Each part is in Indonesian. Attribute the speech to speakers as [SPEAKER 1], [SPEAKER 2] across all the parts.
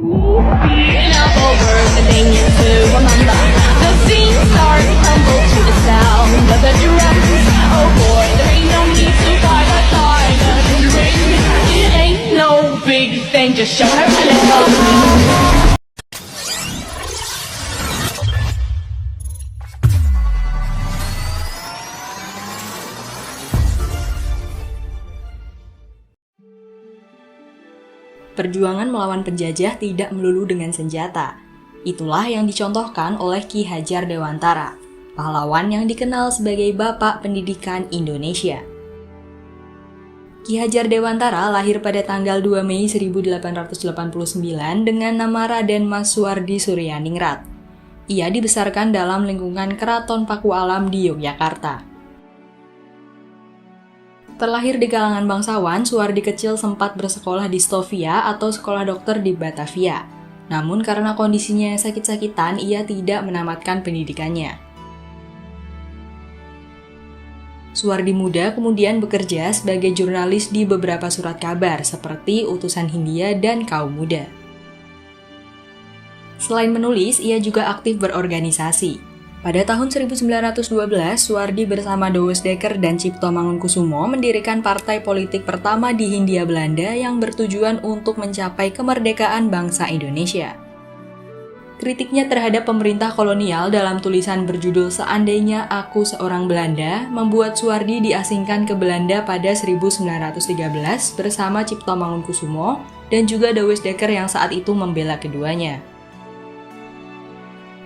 [SPEAKER 1] Up over the thing to remember. The scene starts to tumble to the sound of the drums. Oh boy, there ain't no need to fight a time and ring. It ain't no big thing, just show her a little.
[SPEAKER 2] Perjuangan melawan penjajah tidak melulu dengan senjata. Itulah yang dicontohkan oleh Ki Hajar Dewantara, pahlawan yang dikenal sebagai Bapak Pendidikan Indonesia. Ki Hajar Dewantara lahir pada tanggal 2 Mei 1889 dengan nama Raden Mas Suwardi Suryaningrat. Ia dibesarkan dalam lingkungan Keraton Pakualam di Yogyakarta. Terlahir di kalangan bangsawan, Suwardi kecil sempat bersekolah di Stovia atau sekolah dokter di Batavia. Namun karena kondisinya yang sakit-sakitan, ia tidak menamatkan pendidikannya. Suwardi muda kemudian bekerja sebagai jurnalis di beberapa surat kabar seperti Utusan Hindia dan Kaum Muda. Selain menulis, ia juga aktif berorganisasi. Pada tahun 1912, Suwardi bersama Douwes Dekker dan Cipto Mangunkusumo mendirikan partai politik pertama di Hindia Belanda yang bertujuan untuk mencapai kemerdekaan bangsa Indonesia. Kritiknya terhadap pemerintah kolonial dalam tulisan berjudul Seandainya Aku Seorang Belanda membuat Suwardi diasingkan ke Belanda pada 1913 bersama Cipto Mangunkusumo dan juga Douwes Dekker yang saat itu membela keduanya.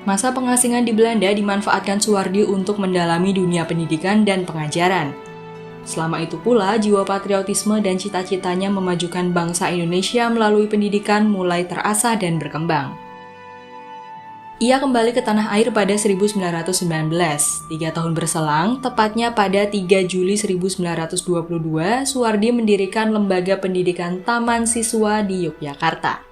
[SPEAKER 2] Masa pengasingan di Belanda dimanfaatkan Suwardi untuk mendalami dunia pendidikan dan pengajaran. Selama itu pula, jiwa patriotisme dan cita-citanya memajukan bangsa Indonesia melalui pendidikan mulai terasah dan berkembang. Ia kembali ke tanah air pada 1919, 3 tahun berselang, tepatnya pada 3 Juli 1922, Suwardi mendirikan lembaga pendidikan Taman Siswa di Yogyakarta.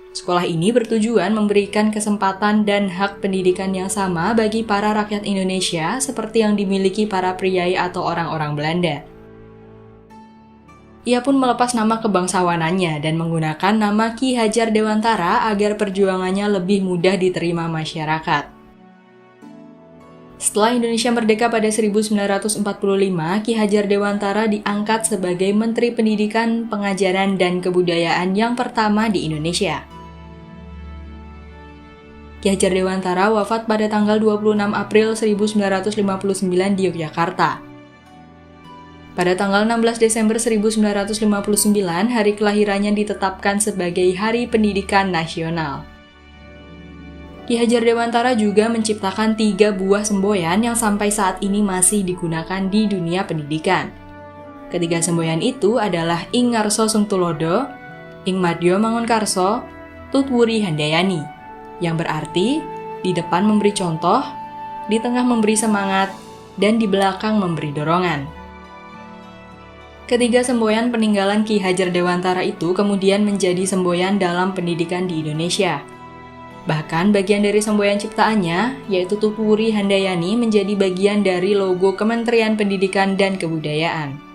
[SPEAKER 2] Sekolah ini bertujuan memberikan kesempatan dan hak pendidikan yang sama bagi para rakyat Indonesia seperti yang dimiliki para priai atau orang-orang Belanda. Ia pun melepas nama kebangsawanannya dan menggunakan nama Ki Hajar Dewantara agar perjuangannya lebih mudah diterima masyarakat. Setelah Indonesia merdeka pada 1945, Ki Hajar Dewantara diangkat sebagai Menteri Pendidikan, Pengajaran, dan Kebudayaan yang pertama di Indonesia. Ki Hajar Dewantara wafat pada tanggal 26 April 1959 di Yogyakarta. Pada tanggal 16 Desember 1959, hari kelahirannya ditetapkan sebagai Hari Pendidikan Nasional. Ki Hajar Dewantara juga menciptakan 3 buah semboyan yang sampai saat ini masih digunakan di dunia pendidikan. Ketiga semboyan itu adalah Ing Ngarso Sungtulodo, Ing Madya Mangunkarso, Tut Wuri Handayani, yang berarti di depan memberi contoh, di tengah memberi semangat, dan di belakang memberi dorongan. Ketiga semboyan peninggalan Ki Hajar Dewantara itu kemudian menjadi semboyan dalam pendidikan di Indonesia. Bahkan bagian dari semboyan ciptaannya, yaitu Tut Wuri Handayani, menjadi bagian dari logo Kementerian Pendidikan dan Kebudayaan.